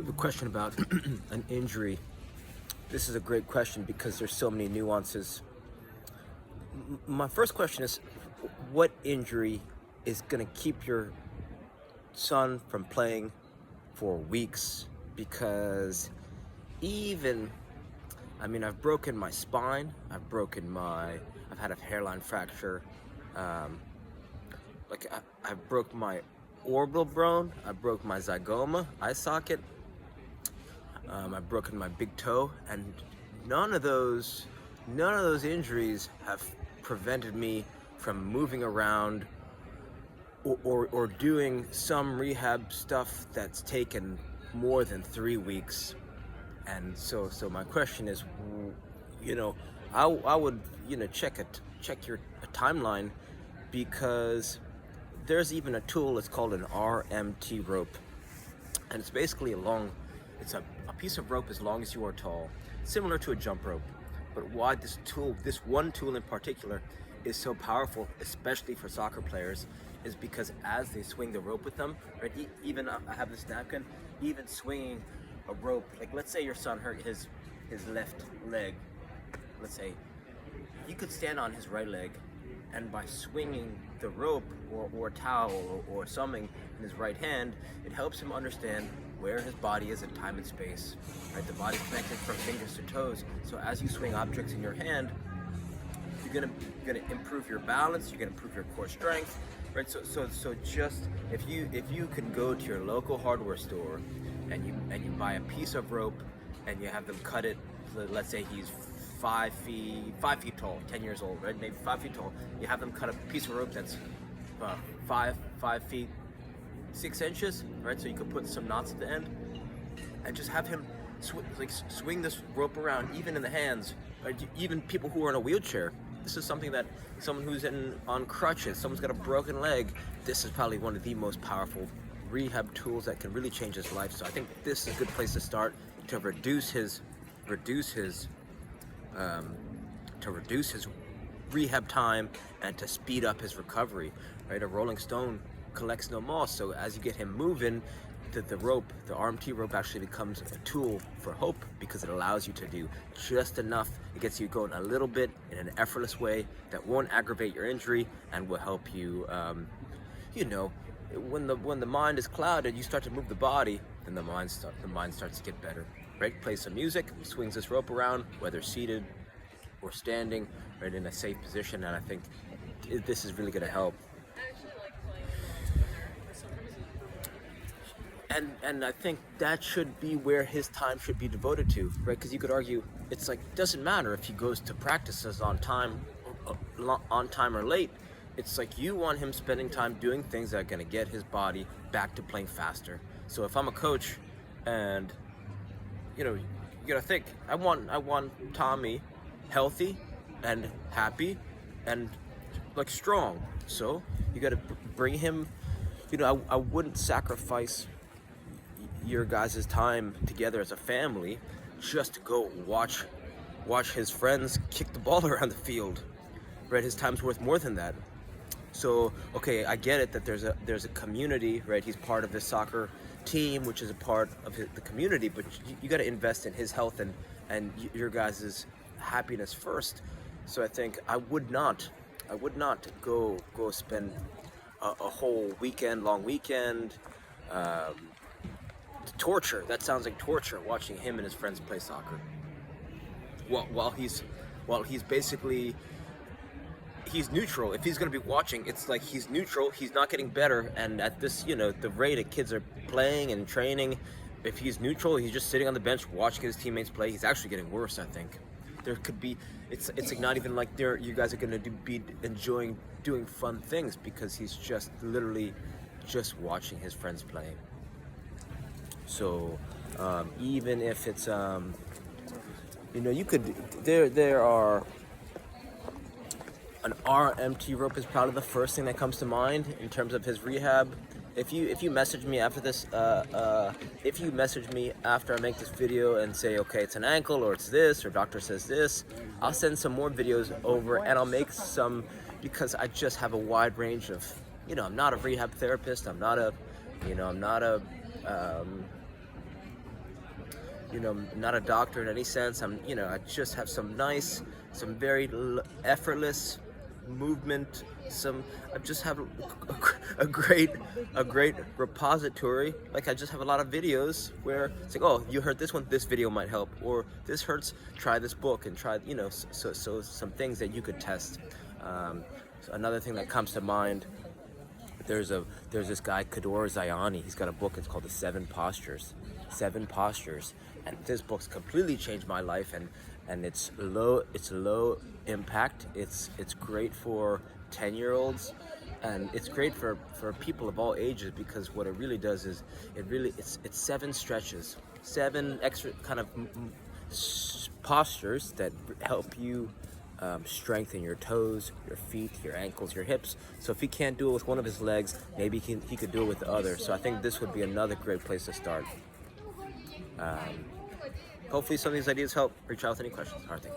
We have a question about an injury. This is a great question because there's so many nuances. My first question is, what injury is going to keep your son from playing for weeks? Because I've broken my spine, I've had a hairline fracture, I broke my orbital bone, I broke my zygoma, eye socket, I've broken my big toe, and none of those injuries have prevented me from moving around or doing some rehab stuff that's taken more than 3 weeks. And so my question is, I would check your timeline, because there's even a tool. It's called an RMT rope, and it's basically it's a piece of rope as long as you are tall, similar to a jump rope. But why this one tool in particular is so powerful, especially for soccer players, is because as they swing the rope with them, right? Even I have this napkin, even swinging a rope, like let's say your son hurt his left leg, let's say, you could stand on his right leg, and by swinging the rope or a towel or something in his right hand, it helps him understand where his body is in time and space, right? The body's connected from fingers to toes, so as you swing objects in your hand, you're gonna improve your balance, you're gonna improve your core strength, right? So just if you can go to your local hardware store and you buy a piece of rope and you have them cut it, so let's say he's 5 feet tall, 10 years old, right? Maybe 5 feet tall. You have them cut a piece of rope that's 5 feet 6 inches, right? So you could put some knots at the end, and just have him swing this rope around, even in the hands, right? Even people who are in a wheelchair. This is something that someone who's on crutches, someone's got a broken leg. This is probably one of the most powerful rehab tools that can really change his life. So I think this is a good place to start to reduce his rehab time and to speed up his recovery, right? A rolling stone collects no moss, so as you get him moving, the RMT rope actually becomes a tool for hope, because it allows you to do just enough. It gets you going a little bit in an effortless way that won't aggravate your injury and will help you, when the mind is clouded, you start to move the body, then the mind starts to get better, right? Play some music, swings this rope around, whether seated or standing, right, in a safe position, and I think this is really going to help. And I think that should be where his time should be devoted to, right? Because you could argue it's like, doesn't matter if he goes to practices on time or late. It's like you want him spending time doing things that are going to get his body back to playing faster. So if I'm a coach, and you gotta think, I want Tommy healthy and happy and like strong. So you gotta bring him. I wouldn't sacrifice your guys' time together as a family just to go watch his friends kick the ball around the field, right? His time's worth more than that. So okay, I get it that there's a community, right? He's part of this soccer team, which is a part of the community, but you got to invest in his health and your guys' happiness first. So I think I would not go spend a whole long weekend. Torture. That sounds like torture, watching him and his friends play soccer. While he's basically, he's neutral. If he's going to be watching, it's like he's neutral. He's not getting better. And at this, the rate that kids are playing and training, if he's neutral, he's just sitting on the bench watching his teammates play. He's actually getting worse, I think. There could be, it's like not even like you guys are going to be enjoying doing fun things, because he's just literally just watching his friends play. So even if it's you could, there are, an RMT rope is probably the first thing that comes to mind in terms of his rehab. If you message me after this, if you message me after I make this video and say, okay, it's an ankle, or it's this, or doctor says this, I'll send some more videos over, and I'll make some, because I just have a wide range of, I'm not a rehab therapist, I'm not a not a doctor in any sense. I just have some very effortless movement. I just have a great repository. Like, I just have a lot of videos where it's like, oh, you heard this one, this video might help, or this hurts, try this book, and try, so some things that you could test. So another thing that comes to mind, there's this guy, Kador Zayani. He's got a book. It's called The Seven Postures, and this book's completely changed my life. And it's low impact. It's great for 10-year-olds, and it's great for people of all ages, because what it really does is it's 7 stretches, 7 extra kind of postures that help you strengthen your toes, your feet, your ankles, your hips. So if he can't do it with one of his legs, maybe he could do it with the other. So I think this would be another great place to start. Hopefully some of these ideas help. Reach out with any questions. Harthi.